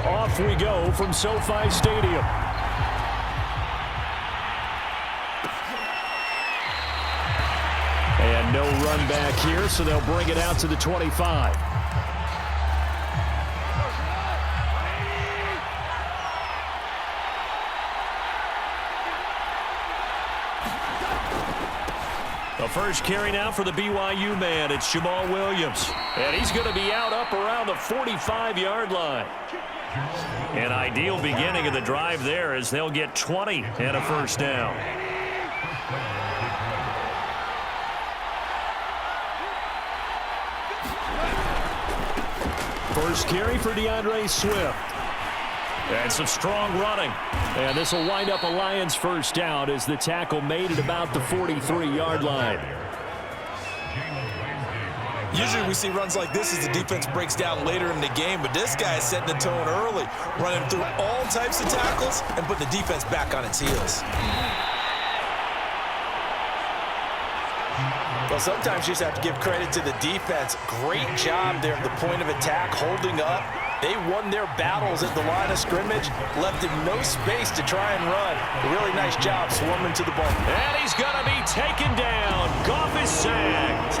off we go from SoFi Stadium. And no run back here, so they'll bring it out to the 25. The first carry now for the BYU man. It's Jamal Williams. And he's going to be out up around the 45-yard line. An ideal beginning of the drive there as they'll get 20 and a first down. First carry for DeAndre Swift. And some strong running. And this will wind up a Lions first down as the tackle made at about the 43-yard line. Usually we see runs like this as the defense breaks down later in the game, but this guy is setting the tone early, running through all types of tackles and putting the defense back on its heels. Well, sometimes you just have to give credit to the defense. Great job there at the point of attack, holding up. They won their battles at the line of scrimmage, left him no space to try and run. A really nice job swarming to the ball. And he's going to be taken down. Goff is sacked.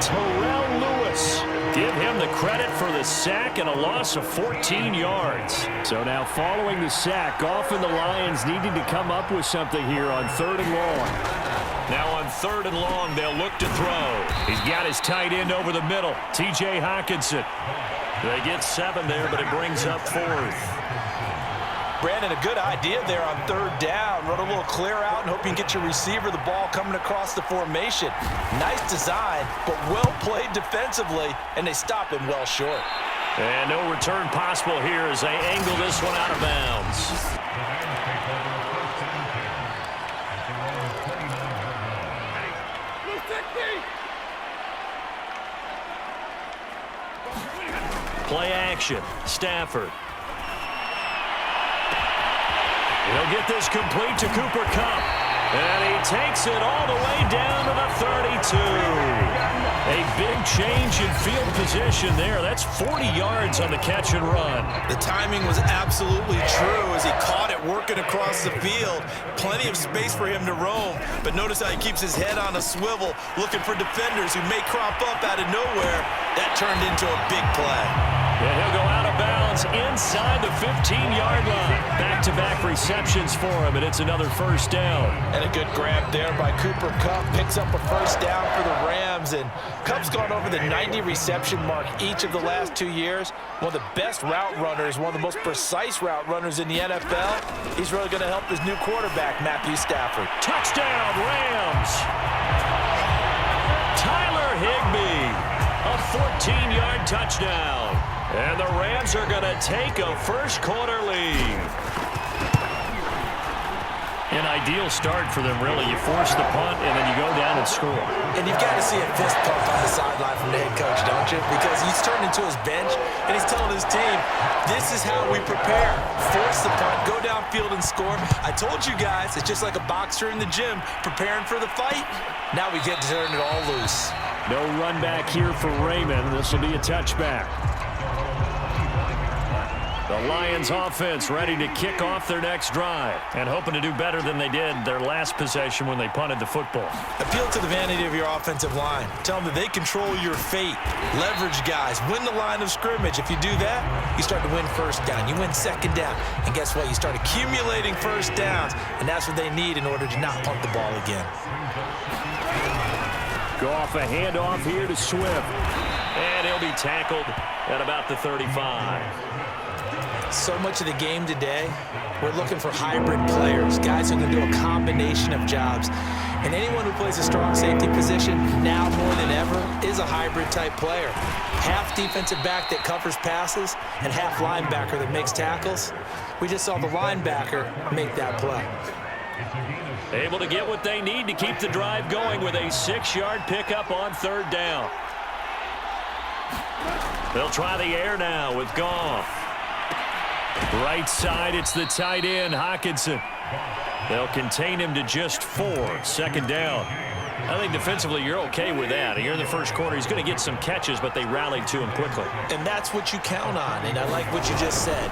Terrell Lewis. Give him the credit for the sack and a loss of 14 yards. So now following the sack, Goff and the Lions needing to come up with something here on 3rd and long. Now on 3rd and long, they'll look to throw. He's got his tight end over the middle, T.J. Hockenson. They get 7 there, but it brings up 4th. Brandon, a good idea there on 3rd down. Run a little clear out and hope you can get your receiver the ball coming across the formation. Nice design, but well played defensively, and they stop him well short. And no return possible here as they angle this one out of bounds. Play action. Stafford. He'll get this complete to Cooper Kupp. And he takes it all the way down to the 32. A big change in field position there. That's 40 yards on the catch and run. The timing was absolutely true as he caught it working across the field. Plenty of space for him to roam. But notice how he keeps his head on a swivel, looking for defenders who may crop up out of nowhere. That turned into a big play. And he'll go out of bounds inside the 15-yard line. Back-to-back receptions for him, and it's another first down. And a good grab there by Cooper Kupp. Picks up a first down for the Rams. And Kupp's gone over the 90 reception mark each of the last 2 years. One of the best route runners, one of the most precise route runners in the NFL. He's really going to help his new quarterback, Matthew Stafford. Touchdown, Rams! Tyler Higbee, a 14-yard touchdown. And the Rams are going to take a first-quarter lead. An ideal start for them, really. You force the punt, and then you go down and score. And you've got to see a fist pump on the sideline from the head coach, don't you? Because he's turned into his bench, and he's telling his team, this is how we prepare. Force the punt, go downfield and score. I told you guys, it's just like a boxer in the gym preparing for the fight. Now we get to turn it all loose. No run back here for Raymond. This will be a touchback. The Lions offense ready to kick off their next drive and hoping to do better than they did their last possession when they punted the football. Appeal to the vanity of your offensive line. Tell them that they control your fate. Leverage guys. Win the line of scrimmage. If you do that, you start to win first down. You win second down. And guess what? You start accumulating first downs. And that's what they need in order to not punt the ball again. Goff, a handoff here to Swift. And he'll be tackled at about the 35. So much of the game today, we're looking for hybrid players, guys who can do a combination of jobs. And anyone who plays a strong safety position, now more than ever, is a hybrid-type player. Half defensive back that covers passes and half linebacker that makes tackles. We just saw the linebacker make that play. Able to get what they need to keep the drive going with a 6-yard pickup on 3rd down. They'll try the air now with Goff. Right side, it's the tight end, Hockenson. They'll contain him to just 4. 2nd down. I think defensively you're okay with that. Here in the first quarter, he's going to get some catches, but they rallied to him quickly. And that's what you count on, and I like what you just said.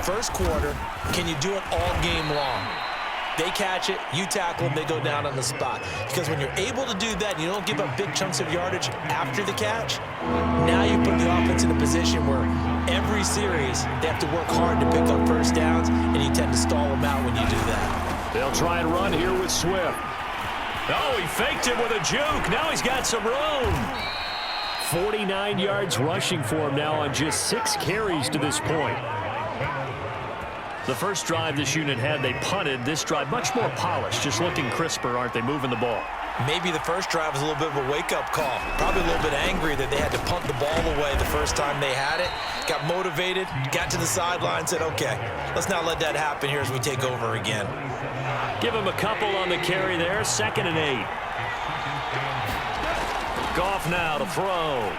First quarter, can you do it all game long? They catch it, you tackle them, they go down on the spot. Because when you're able to do that, and you don't give up big chunks of yardage after the catch, now you put the offense in a position where every series they have to work hard to pick up first downs, and you tend to stall them out when you do that. They'll try and run here with Swift. Oh, he faked it with a juke. Now he's got some room. 49 yards rushing for him now on just 6 carries to this point. The first drive this unit had, they punted. This drive, much more polished, just looking crisper, aren't they, moving the ball? Maybe the first drive was a little bit of a wake-up call. Probably a little bit angry that they had to punt the ball away the first time they had it. Got motivated, got to the sideline, said, okay, let's not let that happen here as we take over again. Give him a couple on the carry there, 2nd and 8. Goff now to throw.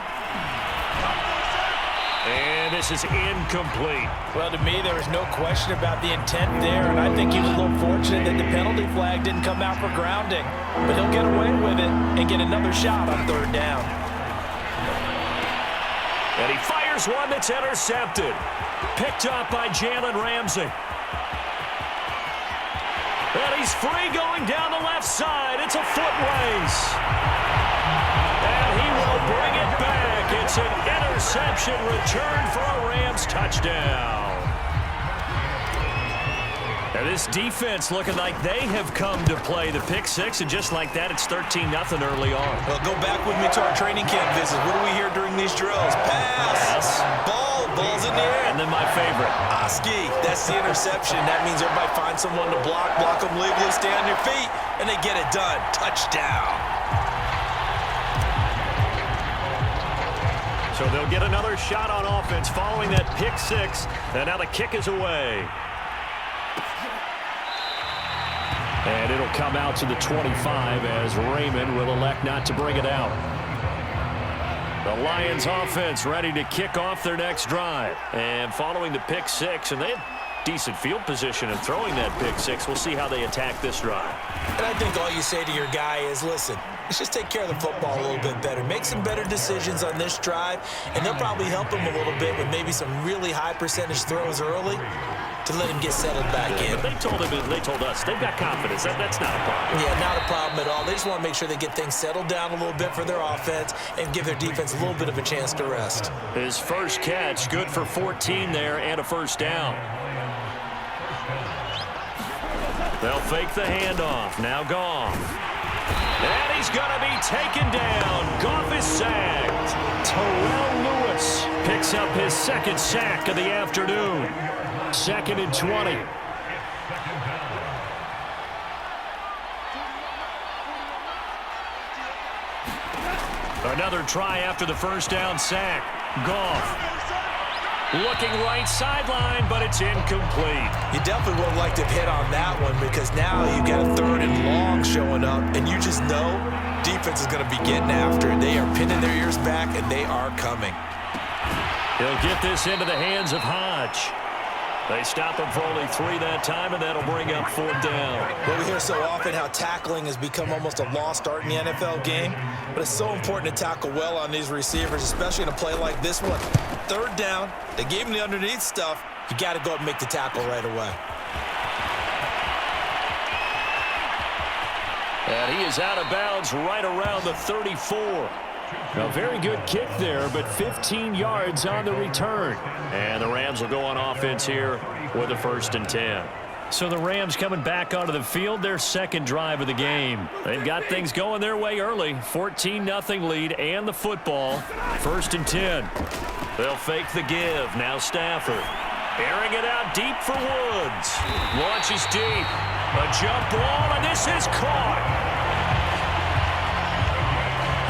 And this is incomplete. Well, to me, there was no question about the intent there, and I think he was a little fortunate that the penalty flag didn't come out for grounding. But he'll get away with it and get another shot on 3rd down. And he fires one that's intercepted. Picked up by Jalen Ramsey. And he's free going down the left side. It's a foot race. And he will bring it back. It's an interception return for a Rams touchdown. And this defense looking like they have come to play the pick six, and just like that, it's 13-0 early on. Well, go back with me to our training camp visit. What do we hear during these drills? Pass. Ball's in the air. And then my favorite. Oski, that's the interception. That means everybody finds someone to block them legally, stay on your feet, and they get it done. Touchdown. So they'll get another shot on offense following that pick six, and now the kick is away. And it'll come out to the 25 as Raymond will elect not to bring it out. The Lions offense ready to kick off their next drive. And following the pick six, and they have decent field position in throwing that pick six. We'll see how they attack this drive. And I think all you say to your guy is, listen, let's just take care of the football a little bit better. Make some better decisions on this drive, and they'll probably help him a little bit with maybe some really high percentage throws early to let him get settled back in. But they told us they've got confidence. That's not a problem. Yeah, not a problem at all. They just want to make sure they get things settled down a little bit for their offense and give their defense a little bit of a chance to rest. His first catch, good for 14 there and a first down. They'll fake the handoff. Now Goff. And he's going to be taken down. Goff is sacked. Terrell Lewis picks up his 2nd sack of the afternoon. 2nd and 20. Another try after the first down sack. Goff looking right sideline, but it's incomplete. You definitely would have liked to have hit on that one because now you've got a 3rd and long showing up, and you just know defense is going to be getting after it. They are pinning their ears back, and they are coming. He'll get this into the hands of Hodge. They stop him for only 3 that time, and that'll bring up 4th down. Well, we hear so often how tackling has become almost a lost art in the NFL game, but it's so important to tackle well on these receivers, especially in a play like this one. 3rd down, they gave him the underneath stuff. You got to go up and make the tackle right away. And he is out of bounds right around the 34. A very good kick there, but 15 yards on the return. And the Rams will go on offense here with a 1st and 10. So the Rams coming back onto the field, their 2nd drive of the game. They've got things going their way early. 14-0 lead and the football. 1st and 10. They'll fake the give. Now Stafford. Airing it out deep for Woods. Launches deep. A jump ball, and this is caught.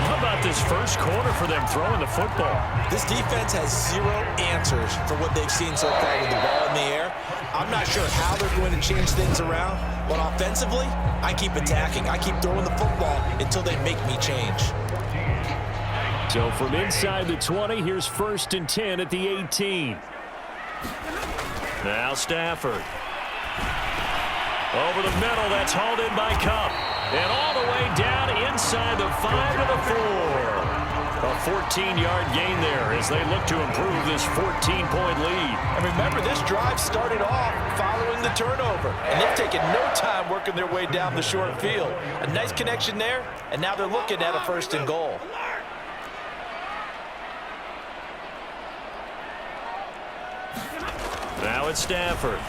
How about this first quarter for them throwing the football? This defense has 0 answers for what they've seen so far with the ball in the air. I'm not sure how they're going to change things around, but offensively, I keep attacking. I keep throwing the football until they make me change. So from inside the 20, here's 1st and 10 at the 18. Now Stafford. Over the middle, that's hauled in by Kupp. And all the way down inside the 5 to the 4. A 14-yard gain there as they look to improve this 14-point lead. And remember, this drive started off following the turnover. And they've taken no time working their way down the short field. A nice connection there, and now they're looking at a 1st and goal. Now it's Stafford.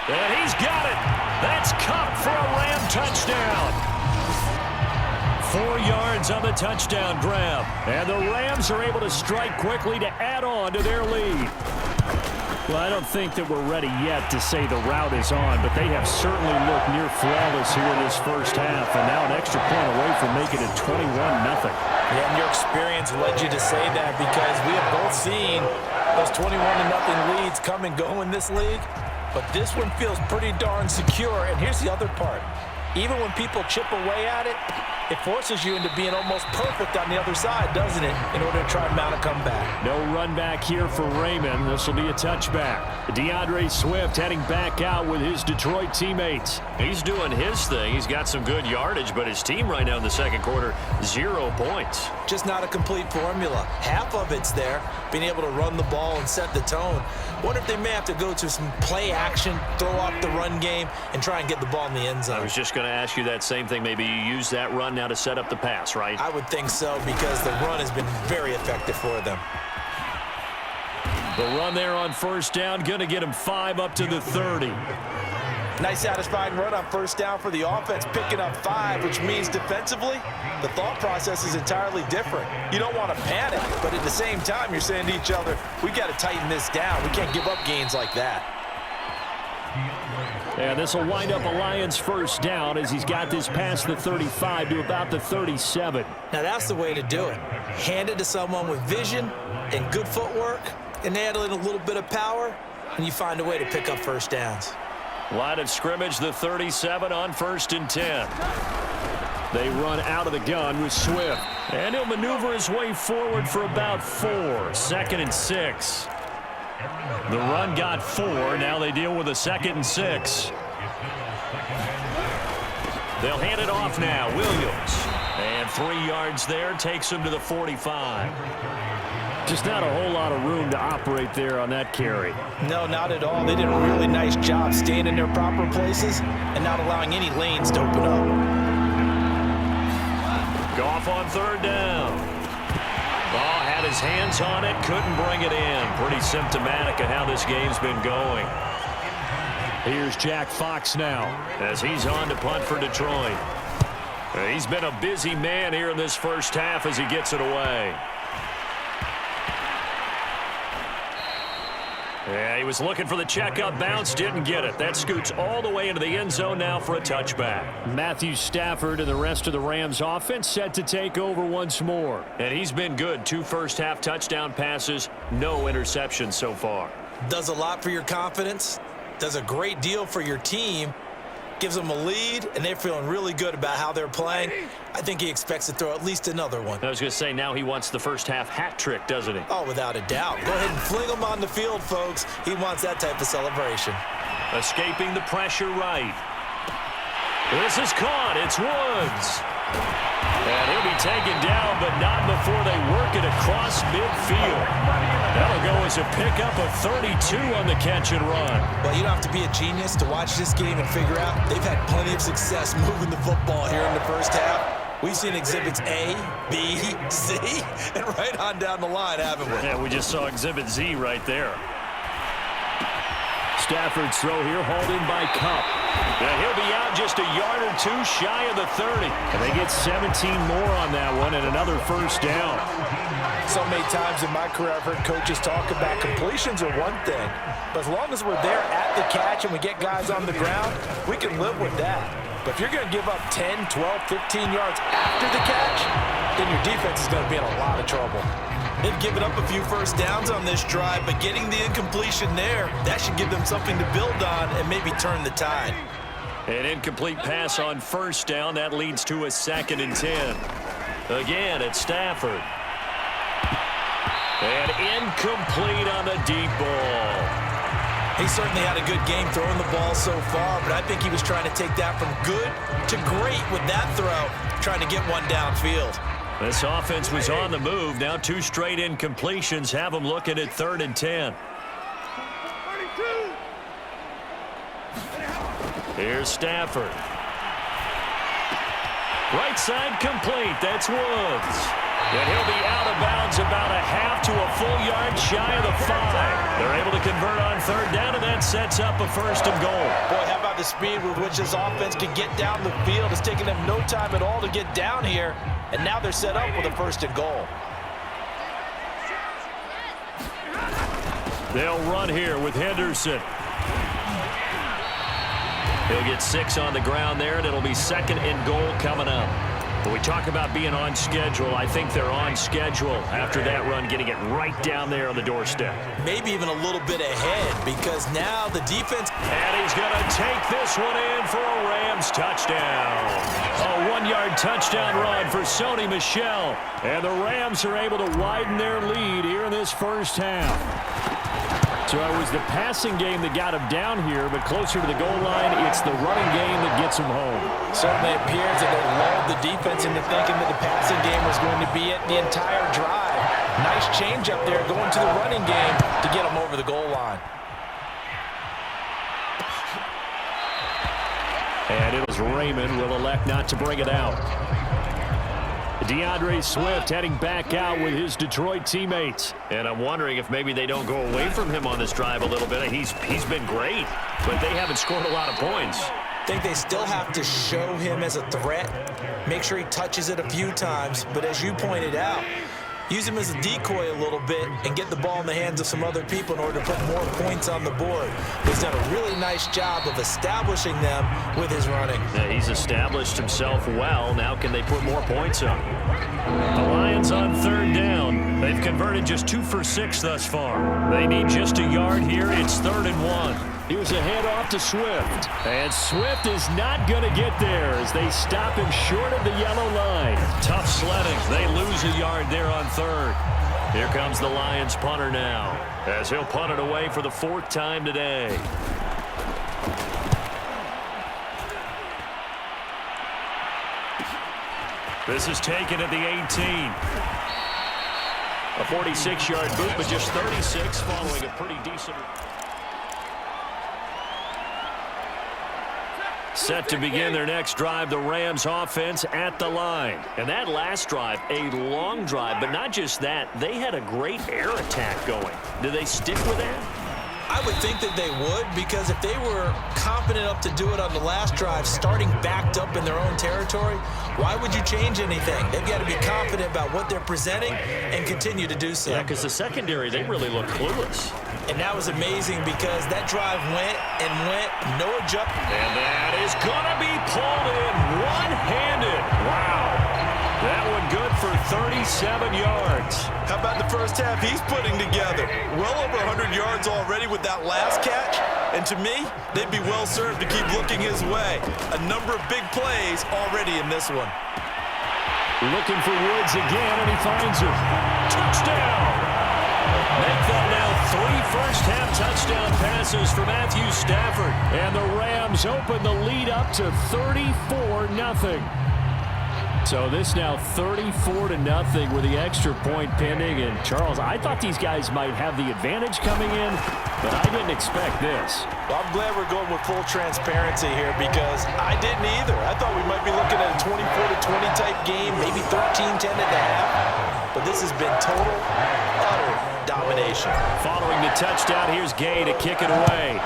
And he's got it. That's Kupp for a Ram touchdown. 4 yards on the touchdown grab. And the Rams are able to strike quickly to add on to their lead. Well, I don't think that we're ready yet to say the route is on, but they have certainly looked near flawless here in this first half, and now an extra point away from making it 21-0. Yeah, and your experience led you to say that because we have both seen those 21-0 leads come and go in this league, but this one feels pretty darn secure. And here's the other part. Even when people chip away at it, it forces you into being almost perfect on the other side, doesn't it, in order to try and mount a comeback. No run back here for Raymond. This will be a touchback. DeAndre Swift heading back out with his Detroit teammates. He's doing his thing. He's got some good yardage, but his team right now in the second quarter, 0 points. Just not a complete formula. Half of it's there, being able to run the ball and set the tone. Wonder if they may have to go to some play action, throw off the run game, and try and get the ball in the end zone. I was just going to ask you that same thing. Maybe you use that run now to set up the pass, right? I would think so because the run has been very effective for them. The run there on 1st down, going to get him 5 up to the 30. Nice satisfying run on 1st down for the offense, picking up 5, which means defensively, the thought process is entirely different. You don't want to panic, but at the same time, you're saying to each other, we got to tighten this down. We can't give up gains like that. And this will wind up a Lions 1st down as he's got this past the 35 to about the 37. Now that's the way to do it. Hand it to someone with vision and good footwork, and add in a little bit of power, and you find a way to pick up 1st downs. Line of scrimmage, the 37 on 1st and 10. They run out of the gun with Swift. And he'll maneuver his way forward for about 4. 2nd and 6. The run got 4. Now they deal with a 2nd and 6. They'll hand it off now. Williams. And 3 yards there takes him to the 45. Just not a whole lot of room to operate there on that carry. No, not at all. They did a really nice job staying in their proper places and not allowing any lanes to open up. Goff on 3rd down. Ball had his hands on it, couldn't bring it in. Pretty symptomatic of how this game's been going. Here's Jack Fox now as he's on to punt for Detroit. He's been a busy man here in this first half as he gets it away. Yeah, he was looking for the checkup bounce, didn't get it. That scoots all the way into the end zone now for a touchback. Matthew Stafford and the rest of the Rams offense set to take over once more. And he's been good. 2 first-half touchdown passes, no interceptions so far. Does a lot for your confidence, does a great deal for your team, gives them a lead, and they're feeling really good about how they're playing. I think he expects to throw at least another one. I was going to say, now he wants the first-half hat trick, doesn't he? Oh, without a doubt. Go ahead and fling him on the field, folks. He wants that type of celebration. Escaping the pressure right. This is caught. It's Woods. And he'll be taken down, but not before they work it across midfield. That'll go as a pickup of 32 on the catch and run. Well, you don't have to be a genius to watch this game and figure out they've had plenty of success moving the football here in the first half. We've seen exhibits A, B, C, and right on down the line, haven't we? Yeah, we just saw exhibit Z right there. Stafford's throw here, hauled in by Kupp. And he'll be out just a yard or 2 shy of the 30. And they get 17 more on that one and another first down. So many times in my career I've heard coaches talk about completions are one thing. But as long as we're there at the catch and we get guys on the ground, we can live with that. But if you're going to give up 10, 12, 15 yards after the catch, then your defense is going to be in a lot of trouble. They've given up a few first downs on this drive, but getting the incompletion there, that should give them something to build on and maybe turn the tide. An incomplete pass on first down. That leads to a 2nd and 10. Again, it's Stafford. And incomplete on the deep ball. He certainly had a good game throwing the ball so far, but I think he was trying to take that from good to great with that throw, trying to get one downfield. This offense was on the move. Now 2 straight incompletions have them looking at 3rd and 10. Here's Stafford. Right side complete. That's Woods. And he'll be out of bounds about a half to a full yard shy of the 5. They're able to convert on 3rd down, and that sets up a 1st and goal. Boy, how about the speed with which this offense can get down the field? It's taken them no time at all to get down here, and now they're set up with a 1st and goal. They'll run here with Henderson. He'll get 6 on the ground there, and it'll be 2nd and goal coming up. When we talk about being on schedule, I think they're on schedule after that run, getting it right down there on the doorstep. Maybe even a little bit ahead, because now the defense... And he's going to take this one in for a Rams touchdown. A 1-yard touchdown run for Sony Michel. And the Rams are able to widen their lead here in this first half. So it was the passing game that got him down here, but closer to the goal line, it's the running game that gets him home. Certainly appears that they lulled the defense into thinking that the passing game was going to be it the entire drive. Nice change up there going to the running game to get him over the goal line. And it was Raymond will elect not to bring it out. DeAndre Swift heading back out with his Detroit teammates. And I'm wondering if maybe they don't go away from him on this drive a little bit. He's been great, but they haven't scored a lot of points. I think they still have to show him as a threat, make sure he touches it a few times. But as you pointed out, use him as a decoy a little bit and get the ball in the hands of some other people in order to put more points on the board. He's done a really nice job of establishing them with his running. Yeah, he's established himself well. Now can they put more points up? The Lions on 3rd down. They've converted just 2 for 6 thus far. They need just a yard here. It's 3rd and 1. Here's a handoff to Swift. And Swift is not going to get there as they stop him short of the yellow line. Tough sledding. They lose a yard there on 3rd. Here comes the Lions punter now, as he'll punt it away for the 4th time today. This is taken at the 18. A 46-yard boot, but just 36 following a pretty decent... Set to begin their next drive, the Rams offense at the line. And that last drive, a long drive, but not just that, they had a great air attack going. Do they stick with that? I would think that they would, because if they were confident enough to do it on the last drive, starting backed up in their own territory, why would you change anything? They've got to be confident about what they're presenting and continue to do so. Yeah, because the secondary, they really look clueless. And that was amazing because that drive went and went, no adjustment. And that is going to be pulled in one-handed. Wow. That one good for 37 yards. How about the first half he's putting together? Well over 100 yards already with that last catch. And to me, they'd be well served to keep looking his way. A number of big plays already in this one. Looking for Woods again, and he finds him. Touchdown! Make that now 3 first-half touchdown passes for Matthew Stafford. And the Rams open the lead up to 34-0. So this now 34-0 with the extra point pending. And Charles, I thought these guys might have the advantage coming in, but I didn't expect this. Well, I'm glad we're going with full transparency here because I didn't either. I thought we might be looking at a 24-20 type game, maybe 13-10 at the half. But this has been total, utter domination. Following the touchdown, here's Gay to kick it away.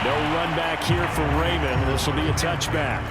No run back here for Raymond. This will be a touchback.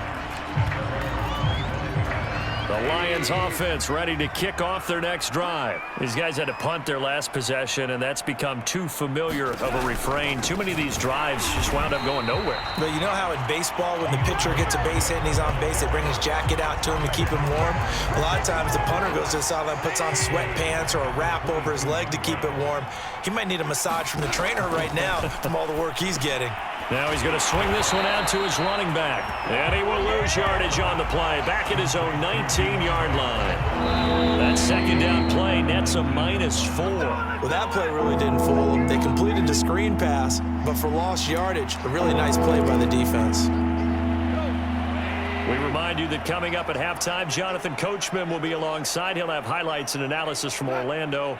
The Lions offense ready to kick off their next drive. These guys had to punt their last possession, and that's become too familiar of a refrain. Too many of these drives just wound up going nowhere. But you know how in baseball, when the pitcher gets a base hit and he's on base, they bring his jacket out to him to keep him warm? A lot of times the punter goes to the sideline, puts on sweatpants or a wrap over his leg to keep it warm. He might need a massage from the trainer right now from all the work he's getting. Now he's going to swing this one out to his running back. And he will lose yardage on the play. Back at his own 19. 14-yard line. That second down play nets a -4. Well, that play really didn't fool them. They completed the screen pass, but for lost yardage, a really nice play by the defense. We remind you that coming up at halftime, Jonathan Coachman will be alongside. He'll have highlights and analysis from Orlando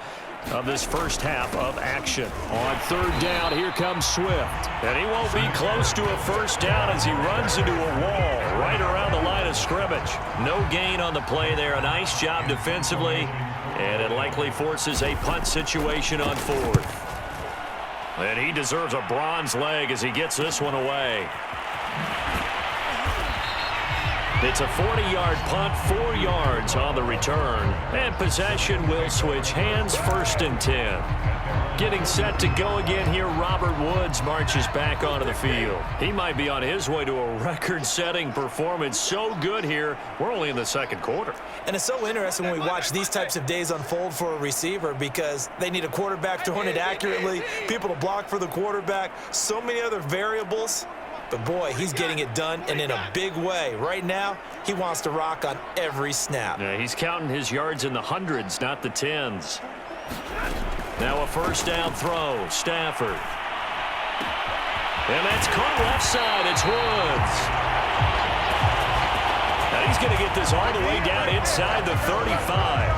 of this first half of action. On third down, here comes Swift. And he won't be close to a first down as he runs into a wall right around the line of scrimmage. No gain on the play there. A nice job defensively. And it likely forces a punt situation on fourth. And he deserves a bronze leg as he gets this one away. It's a 40-yard punt, 4 yards on the return. And possession will switch hands, 1st and 10. Getting set to go again here, Robert Woods marches back onto the field. He might be on his way to a record-setting performance. So good here, we're only in the second quarter. And it's so interesting when we watch these types of days unfold for a receiver because they need a quarterback throwing it accurately, people to block for the quarterback, so many other variables. But, boy, he's getting it done, and in a big way. Right now, he wants to rock on every snap. Yeah, he's counting his yards in the hundreds, not the tens. Now a first down throw, Stafford. And that's caught left side. It's Woods. Now he's going to get this all the way down inside the 35.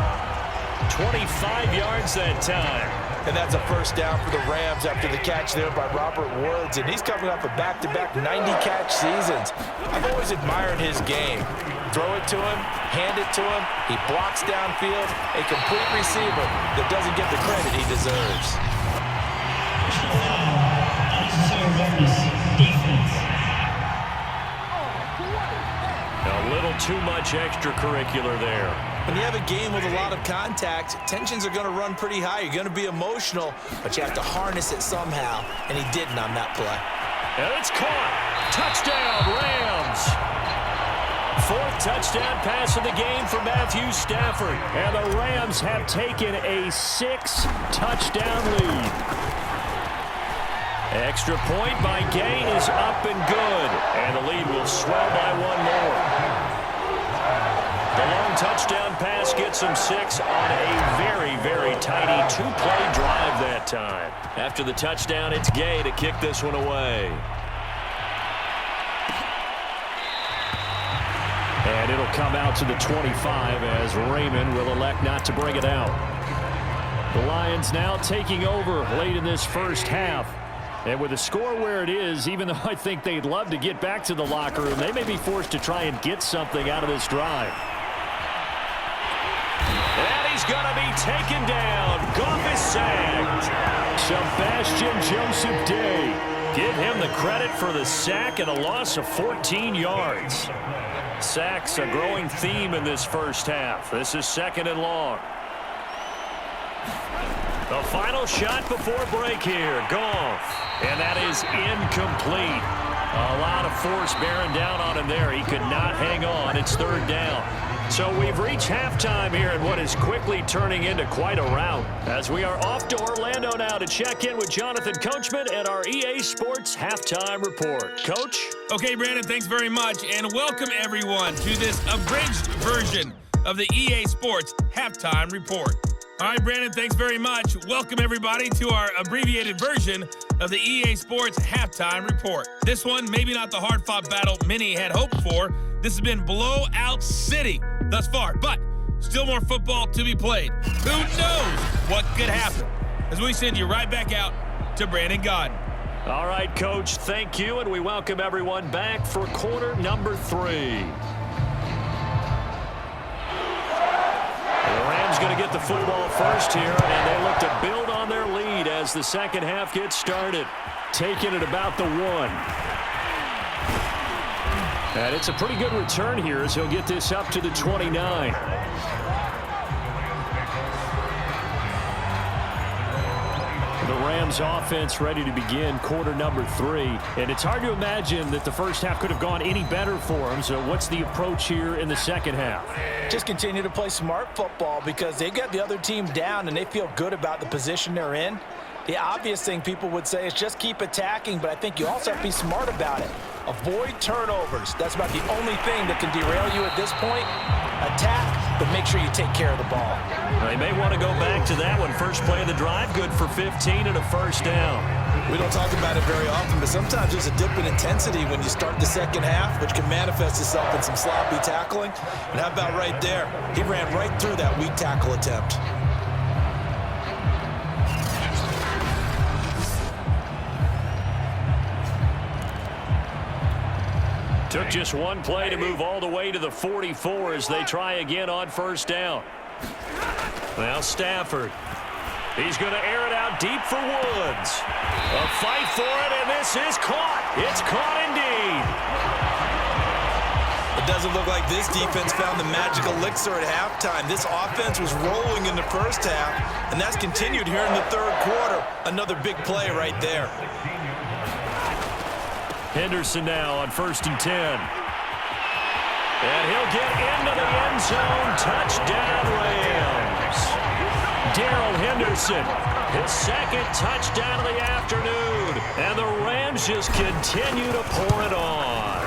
25 yards that time. And that's a first down for the Rams after the catch there by Robert Woods. And he's coming off a back-to-back 90-catch seasons. I've always admired his game. Throw it to him, hand it to him. He blocks downfield. A complete receiver that doesn't get the credit he deserves. A little too much extracurricular there. When you have a game with a lot of contact, tensions are going to run pretty high. You're going to be emotional, but you have to harness it somehow, and he didn't on that play. And it's caught. Touchdown, Rams. 4th touchdown pass of the game for Matthew Stafford. And the Rams have taken a 6-touchdown lead. Extra point by Gay is up and good. And the lead will swell by 1 more. The long touchdown pass gets them 6 on a very, very tidy 2-play drive that time. After the touchdown, it's Gay to kick this one away. And it'll come out to the 25 as Raymond will elect not to bring it out. The Lions now taking over late in this first half. And with the score where it is, even though I think they'd love to get back to the locker room, they may be forced to try and get something out of this drive. And he's going to be taken down. Goff is sacked. Sebastian Joseph Day. Give him the credit for the sack and a loss of 14 yards. Sacks a growing theme in this first half. This is 2nd and long. The final shot before break here. Goff. And that is incomplete. A lot of force bearing down on him there. He could not hang on. It's 3rd down. So we've reached halftime here in what is quickly turning into quite a rout. As we are off to Orlando now to check in with Jonathan Coachman and our EA Sports Halftime Report. Coach? Okay, Brandon, thanks very much. And welcome, everyone, to this abridged version of the EA Sports Halftime Report. All right, Brandon, thanks very much. Welcome, everybody, to our abbreviated version of the EA Sports Halftime Report. This one, maybe not the hard-fought battle many had hoped for. This has been blowout city thus far, but still more football to be played. Who knows what could happen? As we send you right back out to Brandon Gaudin. All right, Coach, thank you, and we welcome everyone back for quarter number 3. The Rams going to get the football first here, and they look to build on their lead as the second half gets started. Taking it about the 1. And it's a pretty good return here as he'll get this up to the 29. The Rams offense ready to begin quarter number 3. And it's hard to imagine that the first half could have gone any better for them. So what's the approach here in the second half? Just continue to play smart football because they got the other team down and they feel good about the position they're in. The obvious thing people would say is just keep attacking, but I think you also have to be smart about it. Avoid turnovers. That's about the only thing that can derail you at this point. Attack, but make sure you take care of the ball. They may want to go back to that one. First play of the drive, good for 15 and a first down. We don't talk about it very often, but sometimes there's a dip in intensity when you start the second half, which can manifest itself in some sloppy tackling. And how about right there? He ran right through that weak tackle attempt. Took just one play to move all the way to the 44 as they try again on first down. Now Stafford. He's going to air it out deep for Woods. A fight for it, and this is caught. It's caught indeed. It doesn't look like this defense found the magical elixir at halftime. This offense was rolling in the first half, and that's continued here in the third quarter. Another big play right there. Henderson now on 1st and 10. And he'll get into the end zone. Touchdown, Rams. Darrell Henderson, his second touchdown of the afternoon. And the Rams just continue to pour it on.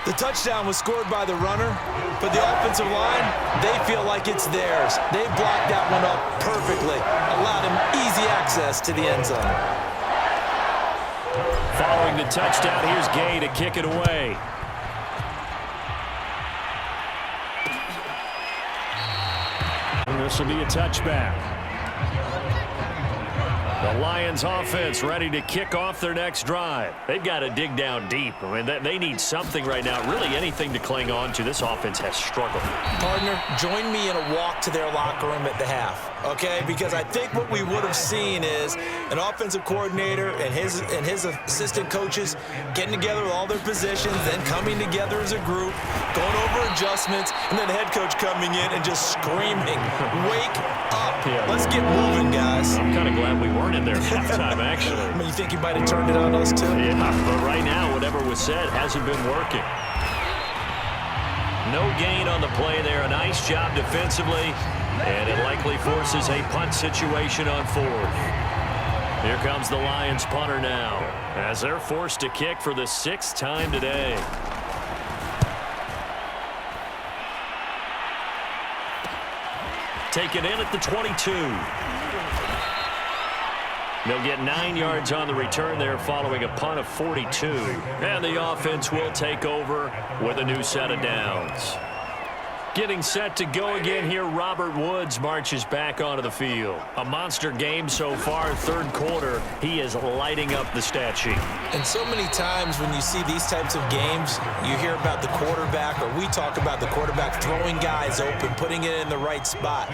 The touchdown was scored by the runner, but the offensive line, they feel like it's theirs. They blocked that one up perfectly, allowed him easy access to the end zone. Following the touchdown, here's Gay to kick it away. And this will be a touchback. The Lions offense ready to kick off their next drive. They've got to dig down deep. I mean, they need something right now, really anything to cling on to. This offense has struggled. Partner, join me in a walk to their locker room at the half, okay? Because I think what we would have seen is an offensive coordinator and his assistant coaches getting together with all their positions, then coming together as a group, going over adjustments, and then the head coach coming in and just screaming, "Wake up. Let's get moving, guys." I'm kind of glad we weren't in there at halftime, actually. I mean, you think he might have turned it on us, too? Yeah, but right now, whatever was said hasn't been working. No gain on the play there. A nice job defensively, and it likely forces a punt situation on 4th. Here comes the Lions punter now, as they're forced to kick for the 6th time today. Taken in at the 22. They'll get 9 yards on the return there following a punt of 42. And the offense will take over with a new set of downs. Getting set to go again here, Robert Woods marches back onto the field. A monster game so far, third quarter. He is lighting up the stat sheet. And so many times when you see these types of games, you hear about the quarterback, or we talk about the quarterback throwing guys open, putting it in the right spot.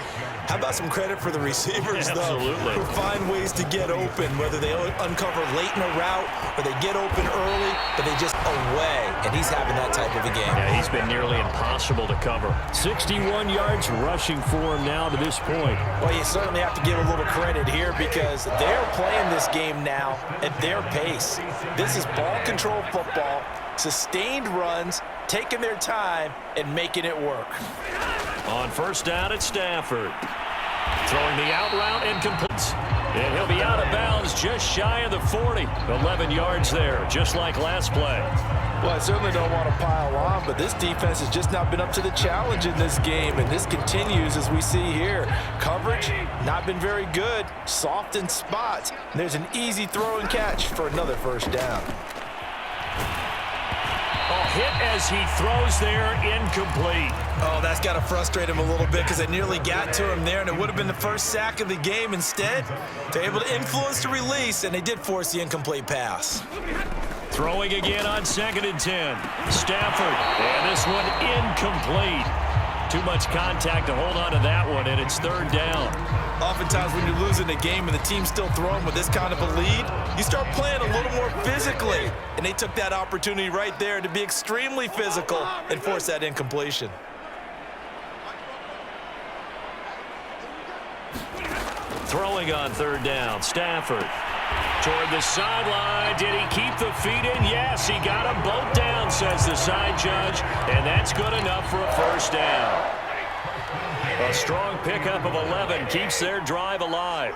How about some credit for the receivers, Absolutely. though, who find ways to get open, whether they uncover late in a route or they get open early, but they just away. And he's having that type of a game. Yeah, he's been nearly impossible to cover. 61 yards rushing for him now to this point. Well, you certainly have to give a little credit here because they're playing this game now at their pace. This is ball control football, sustained runs, taking their time, and making it work. On first down, it's Stafford. Throwing the out route incomplete. And he'll be out of bounds just shy of the 40. 11 yards there, just like last play. Well, I certainly don't want to pile on, but this defense has just not been up to the challenge in this game, and this continues as we see here. Coverage, not been very good, soft in spots. And there's an easy throw and catch for another first down. Hit as he throws there, incomplete. Oh, that's got to frustrate him a little bit because they nearly got to him there, and it would have been the first sack of the game. Instead, they're able to influence the release, and they did force the incomplete pass. Throwing again on 2nd and 10. Stafford, and this one incomplete. Too much contact to hold on to that one, and it's 3rd down. Oftentimes when you're losing a game and the team's still throwing with this kind of a lead, you start playing a little more physically. And they took that opportunity right there to be extremely physical and force that incompletion. Throwing on 3rd down, Stafford. Toward the sideline. Did he keep the feet in? Yes, he got them both down, says the side judge. And that's good enough for a first down. A strong pickup of 11 keeps their drive alive.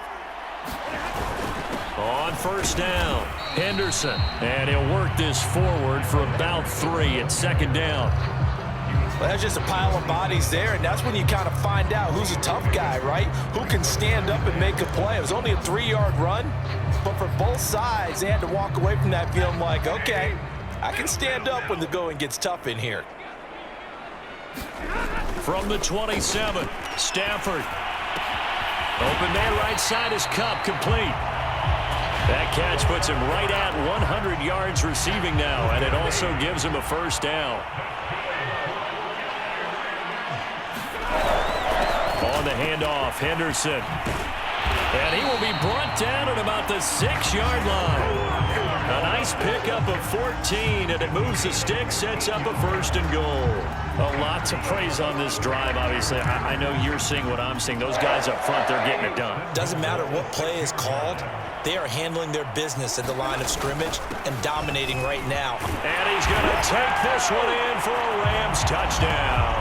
On first down, Henderson. And he'll work this forward for about 3 at second down. Well, that's just a pile of bodies there, and that's when you kind of find out who's a tough guy, right? Who can stand up and make a play. It was only a 3-yard run, but for both sides, they had to walk away from that feeling like, okay, I can stand up when the going gets tough in here. From the 27, Stafford. Open man right side is Kupp, complete. That catch puts him right at 100 yards receiving now, and it also gives him a first down. On the handoff, Henderson. And he will be brought down at about the 6-yard line. A nice pickup of 14, and it moves the stick, sets up a first and goal. A lot to praise on this drive, obviously. I know you're seeing what I'm seeing. Those guys up front, they're getting it done. Doesn't matter what play is called. They are handling their business at the line of scrimmage and dominating right now. And he's going to take this one in for a Rams touchdown.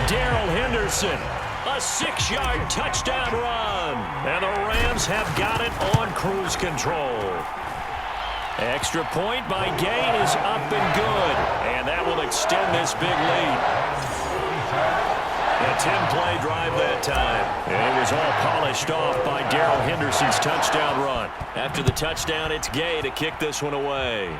Darrell Henderson, a 6-yard touchdown run. And the Rams have got it on cruise control. Extra point by Gay is up and good. And that will extend this big lead. A 10-play drive that time. And it was all polished off by Darrell Henderson's touchdown run. After the touchdown, it's Gay to kick this one away.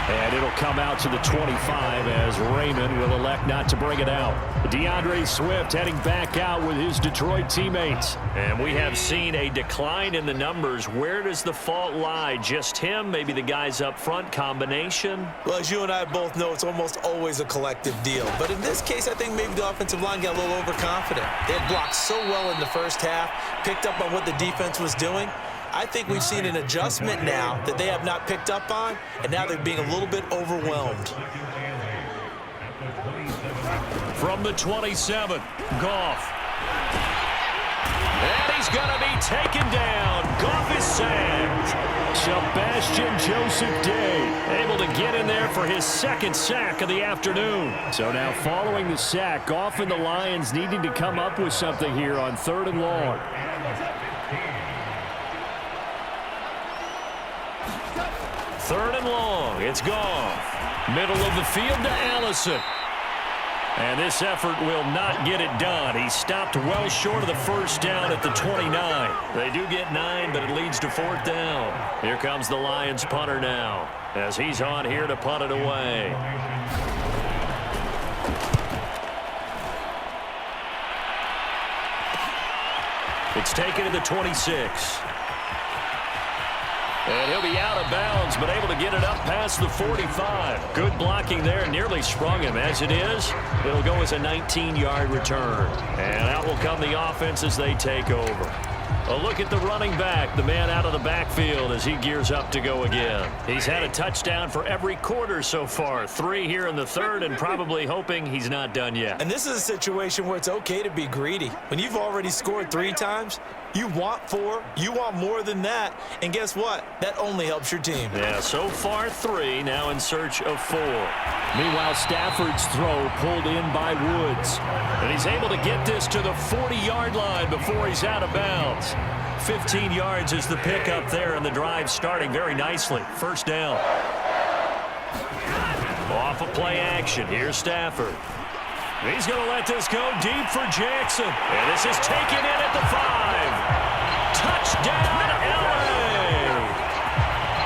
And it'll come out to the 25 as Raymond will elect not to bring it out. DeAndre Swift heading back out with his Detroit teammates. And we have seen a decline in the numbers. Where does the fault lie? Just him? Maybe the guys up front? Combination? Well, as you and I both know, it's almost always a collective deal. But in this case, I think maybe the offensive line got a little overconfident. They had blocked so well in the first half, picked up on what the defense was doing. I think we've seen an adjustment now that they have not picked up on, and now they're being a little bit overwhelmed. From the 27, Goff. And he's going to be taken down. Goff is sacked. Sebastian Joseph Day able to get in there for his second sack of the afternoon. So now following the sack, Goff and the Lions needing to come up with something here on 3rd and long. Third and long, it's Goff. Middle of the field to Allison. And this effort will not get it done. He stopped well short of the first down at the 29. They do get 9, but it leads to 4th down. Here comes the Lions punter now, as he's on here to punt it away. It's taken to the 26. And he'll be out of bounds, but able to get it up past the 45. Good blocking there, nearly sprung him. As it is, it'll go as a 19-yard return. And out will come the offense as they take over. A look at the running back, the man out of the backfield as he gears up to go again. He's had a touchdown for every quarter so far. 3 here in the third, and probably hoping he's not done yet. And this is a situation where it's okay to be greedy. When you've already scored 3 times, you want 4, you want more than that, and guess what? That only helps your team. Yeah, so far 3, now in search of 4. Meanwhile, Stafford's throw pulled in by Woods. And he's able to get this to the 40-yard line before he's out of bounds. 15 yards is the pickup there, and the drive starting very nicely. First down. Off of play action. Here's Stafford. He's going to let this go deep for Jackson. And this is taken in at the 5. Touchdown, LA!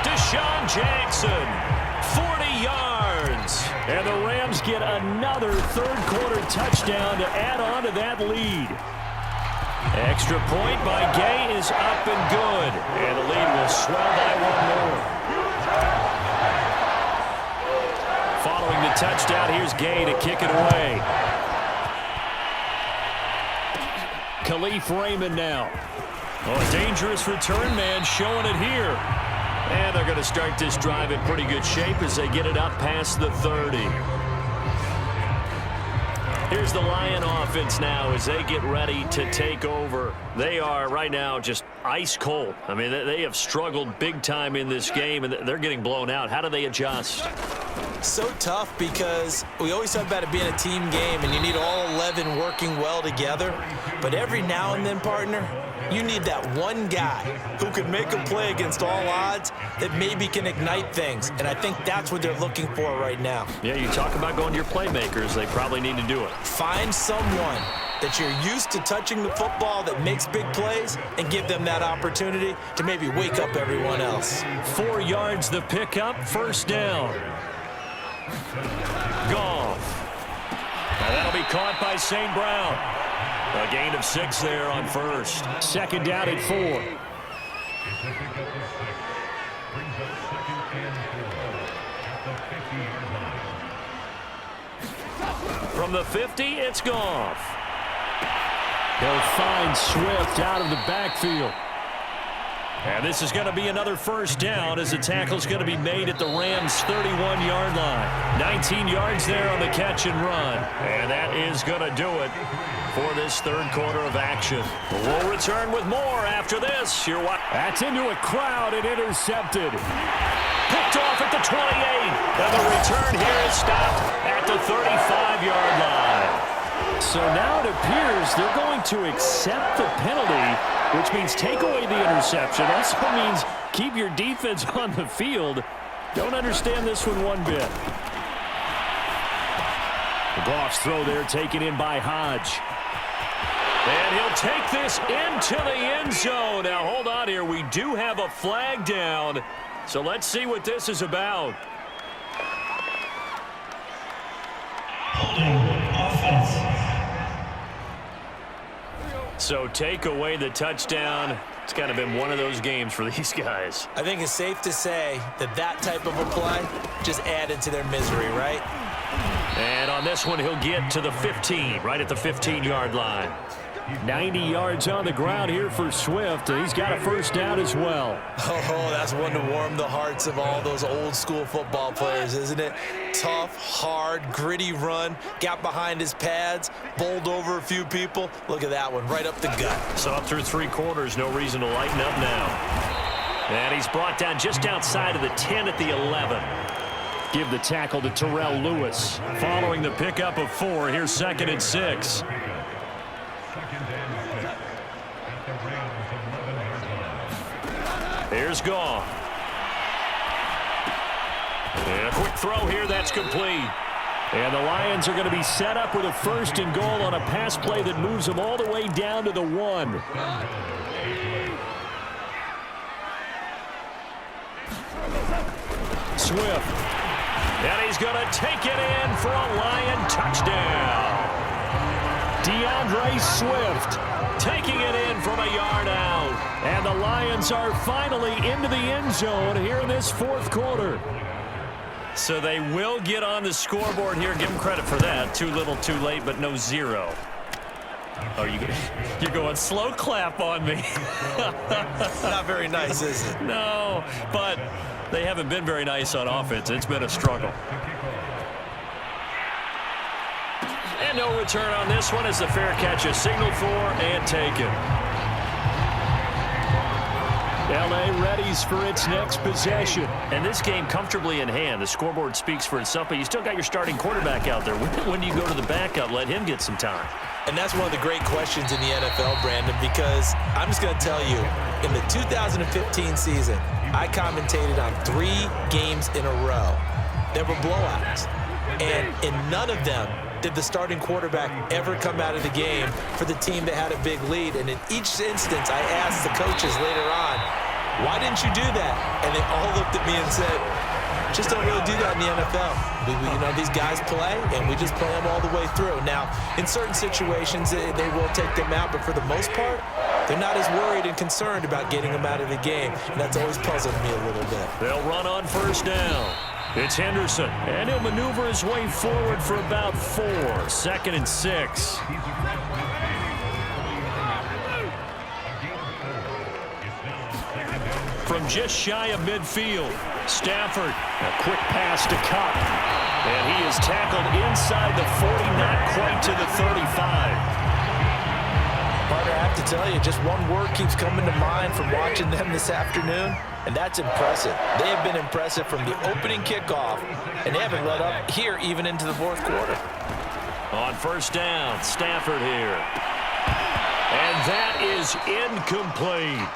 Deshaun Jackson, 40 yards. And the Rams get another third-quarter touchdown to add on to that lead. Extra point by Gay is up and good. And the lead will swell by 1 more. Following the touchdown, here's Gay to kick it away. Khalif Raymond now. Oh, a dangerous return man showing it here. And they're going to start this drive in pretty good shape as they get it up past the 30. Here's the Lion offense now as they get ready to take over. They are right now just ice cold. I mean, they have struggled big time in this game, and they're getting blown out. How do they adjust? So tough because we always talk about it being a team game and you need all 11 working well together. But every now and then, partner, you need that one guy who could make a play against all odds that maybe can ignite things. And I think that's what they're looking for right now. Yeah, you talk about going to your playmakers. They probably need to do it. Find someone that you're used to touching the football that makes big plays and give them that opportunity to maybe wake up everyone else. 4 yards the pickup, first down. Goff. And that'll be caught by St. Brown. A gain of 6 there on first. Second down at 4. From the 50, it's Goff. He'll find Swift out of the backfield. And this is going to be another first down as the tackle's going to be made at the Rams' 31-yard line. 19 yards there on the catch and run. And that is going to do it for this third quarter of action. We'll return with more after this. That's into a crowd and intercepted. Picked off at the 28. And the return here is stopped at the 35-yard line. So now it appears they're going to accept the penalty, which means take away the interception. Also means keep your defense on the field. Don't understand this one bit. The Goff's throw there taken in by Hodge. And he'll take this into the end zone. Now, hold on here. We do have a flag down. So let's see what this is about. Holding offense. So take away the touchdown. It's kind of been one of those games for these guys. I think it's safe to say that that type of a play just added to their misery, right? And on this one, he'll get to the 15, right at the 15-yard line. 90 yards on the ground here for Swift, and he's got a first down as well. Oh, that's one to warm the hearts of all those old-school football players, isn't it? Tough, hard, gritty run, got behind his pads, bowled over a few people. Look at that one, right up the gut. So up through 3 quarters, no reason to lighten up now. And he's brought down just outside of the 10 at the 11. Give the tackle to Terrell Lewis. Following the pickup of 4, here's 2nd and 6. Here's Goff. And a quick throw here, that's complete. And the Lions are going to be set up with a 1st and goal on a pass play that moves them all the way down to the 1. Swift. And he's going to take it in for a Lion touchdown. DeAndre Swift taking it in from a yard out. And the Lions are finally into the end zone here in this 4th quarter. So they will get on the scoreboard here. Give them credit for that. Too little, too late, but no 0. Oh, you're going slow clap on me. Not very nice, is it? No, but they haven't been very nice on offense. It's been a struggle. And no return on this one as the fair catch is signaled for and taken. L.A. readies for its next possession. And this game comfortably in hand. The scoreboard speaks for itself, but you still got your starting quarterback out there. When do you go to the backup? Let him get some time. And that's one of the great questions in the NFL, Brandon, because I'm just going to tell you, in the 2015 season, I commentated on 3 games in a row. There were blowouts. And in none of them did the starting quarterback ever come out of the game for the team that had a big lead. And in each instance, I asked the coaches later on, why didn't you do that? And they all looked at me and said, just don't really do that in the NFL. You know, these guys play, and we just play them all the way through. Now, in certain situations, they will take them out, but for the most part, they're not as worried and concerned about getting them out of the game, and that's always puzzled me a little bit. They'll run on 1st down. It's Henderson, and he'll maneuver his way forward for about 4. 2nd and 6. From just shy of midfield, Stafford, a quick pass to Kupp. And he is tackled inside the 40, not quite to the 35. Partner, I have to tell you, just one word keeps coming to mind from watching them this afternoon, and that's impressive. They have been impressive from the opening kickoff, and they haven't let up here even into the fourth quarter. On first down, Stafford here. And that is incomplete.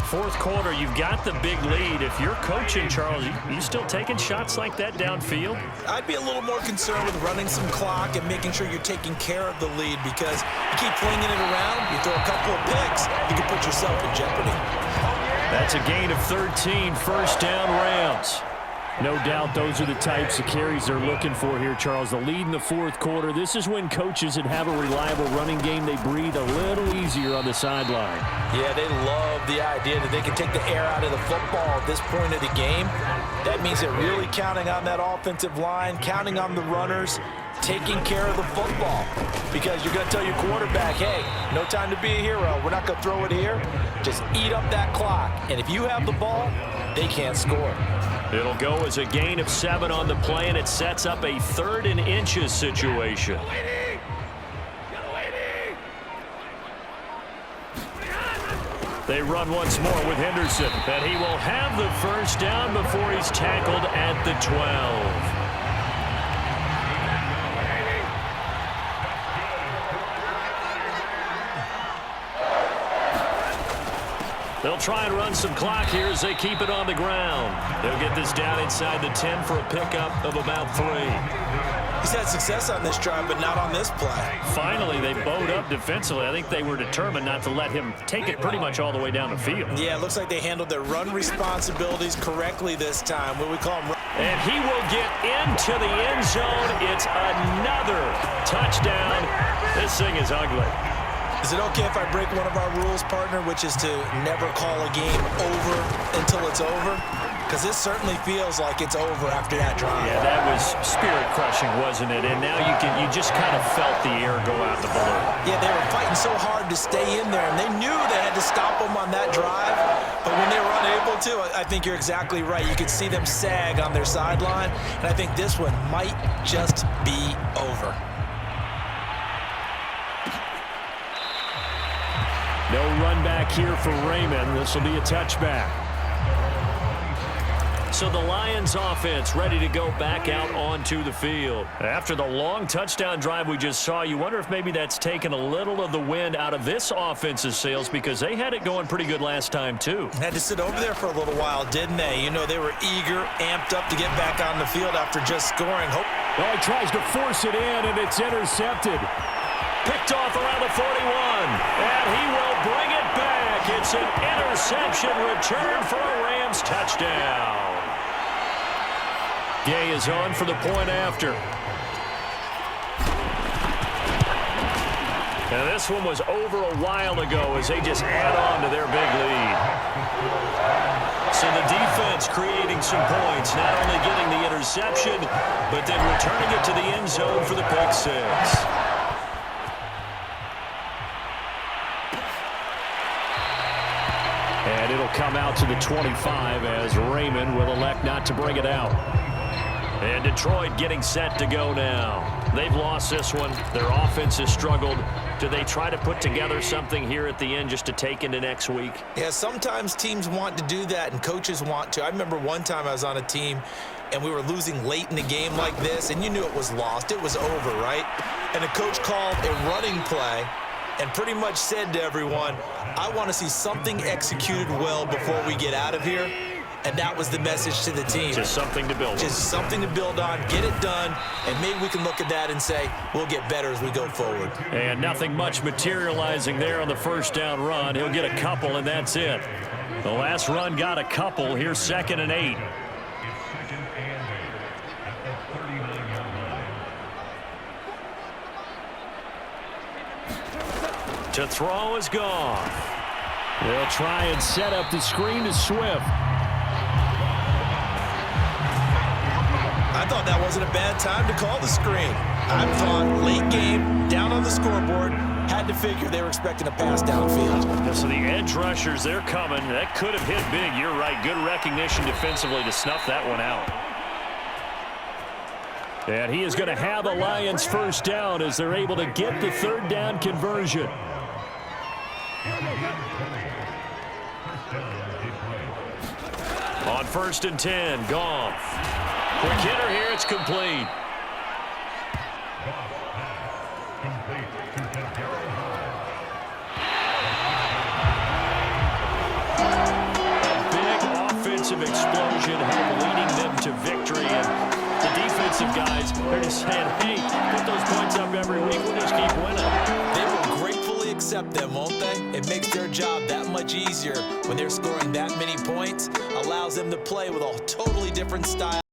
Fourth quarter, you've got the big lead. If you're coaching, Charles, you still taking shots like that downfield? I'd be a little more concerned with running some clock and making sure you're taking care of the lead, because you keep flinging it around, you throw a couple of picks, you can put yourself in jeopardy. That's a gain of 13, first down Rams. No doubt those are the types of carries they're looking for here, Charles. The lead in the fourth quarter. This is when coaches that have a reliable running game, they breathe a little easier on the sideline. Yeah, they love the idea that they can take the air out of the football at this point of the game. That means they're really counting on that offensive line, counting on the runners, taking care of the football. Because you're going to tell your quarterback, hey, no time to be a hero. We're not going to throw it here. Just eat up that clock. And if you have the ball, they can't score. It'll go as a gain of 7 on the play, and it sets up a 3rd and inches situation. They run once more with Henderson, and he will have the first down before he's tackled at the 12. They'll try and run some clock here as they keep it on the ground. They'll get this down inside the 10 for a pickup of about 3. He's had success on this drive, but not on this play. Finally, they bowed up defensively. I think they were determined not to let him take it pretty much all the way down the field. Yeah, it looks like they handled their run responsibilities correctly this time. What we call them. And he will get into the end zone. It's another touchdown. This thing is ugly. Is it okay if I break one of our rules, partner, which is to never call a game over until it's over? Because this certainly feels like it's over after that drive. Yeah, that was spirit-crushing, wasn't it? And now you just kind of felt the air go out the balloon. Yeah, they were fighting so hard to stay in there, and they knew they had to stop them on that drive. But when they were unable to, I think you're exactly right. You could see them sag on their sideline, and I think this one might just be over. No run back here for Raymond. This will be a touchback. So the Lions offense ready to go back out onto the field. After the long touchdown drive we just saw, you wonder if maybe that's taken a little of the wind out of this offense's sails, because they had it going pretty good last time too. Had to sit over there for a little while, didn't they? You know, they were eager, amped up to get back on the field after just scoring. Well, he tries to force it in, and it's intercepted. Picked off around the 41, and he will bring it back. It's an interception return for a Rams touchdown. Gay is on for the point after. And this one was over a while ago as they just add on to their big lead. So the defense creating some points, not only getting the interception, but then returning it to the end zone for the pick 6. And it'll come out to the 25 as Raymond will elect not to bring it out. And Detroit getting set to go now. They've lost this one. Their offense has struggled. Do they try to put together something here at the end just to take into next week? Yeah, sometimes teams want to do that and coaches want to. I remember one time I was on a team and we were losing late in the game like this, and you knew it was lost. It was over, right? And the coach called a running play and pretty much said to everyone, I want to see something executed well before we get out of here. And that was the message to the team. Just something to build on. Just something to build on, get it done, and maybe we can look at that and say, we'll get better as we go forward. And nothing much materializing there on the first down run. He'll get a couple, and that's it. The last run got a couple. Here's 2nd and 8. To throw is gone. They'll try and set up the screen to Swift. I thought that wasn't a bad time to call the screen. I thought late game, down on the scoreboard, had to figure they were expecting a pass downfield. So the edge rushers, they're coming. That could have hit big. You're right. Good recognition defensively to snuff that one out. And he is going to have a Lions first down as they're able to get the 3rd down conversion. 1st and 10. Goff. Quick hitter here. It's complete. Offensive explosion leading them to victory, and the defensive guys are just saying, hey, put those points up every week, we'll just keep winning. They will gratefully accept them, won't they? It makes their job that much easier when they're scoring that many points, allows them to play with a totally different style.